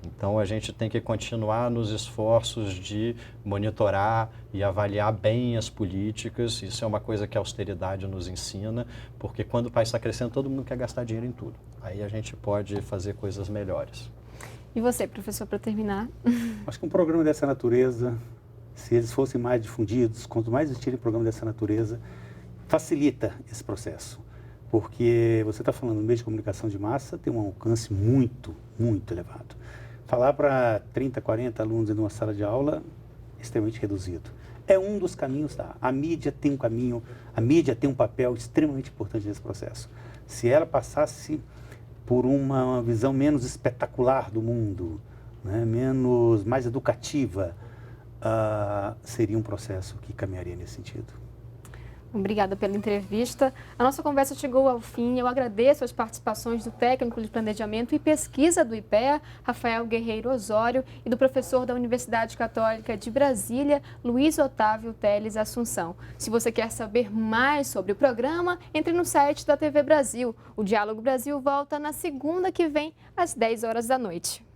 Então, a gente tem que continuar nos esforços de monitorar e avaliar bem as políticas. Isso é uma coisa que a austeridade nos ensina, porque quando o país está crescendo, todo mundo quer gastar dinheiro em tudo. Aí a gente pode fazer coisas melhores. E você, professor, para terminar? Acho que um programa dessa natureza, se eles fossem mais difundidos, quanto mais existirem programas dessa natureza, facilita esse processo. Porque você está falando, no meio de comunicação de massa tem um alcance muito, muito elevado. Falar para 30, 40 alunos em uma sala de aula é extremamente reduzido. É um dos caminhos, tá? A mídia tem um caminho, a mídia tem um papel extremamente importante nesse processo. Se ela passasse por uma visão menos espetacular do mundo, né, mais educativa, seria um processo que caminharia nesse sentido. Obrigada pela entrevista. A nossa conversa chegou ao fim. Eu agradeço as participações do técnico de planejamento e pesquisa do IPEA, Rafael Guerreiro Osório, e do professor da Universidade Católica de Brasília, Luiz Otávio Teles Assunção. Se você quer saber mais sobre o programa, entre no site da TV Brasil. O Diálogo Brasil volta na segunda que vem, às 10 horas da noite.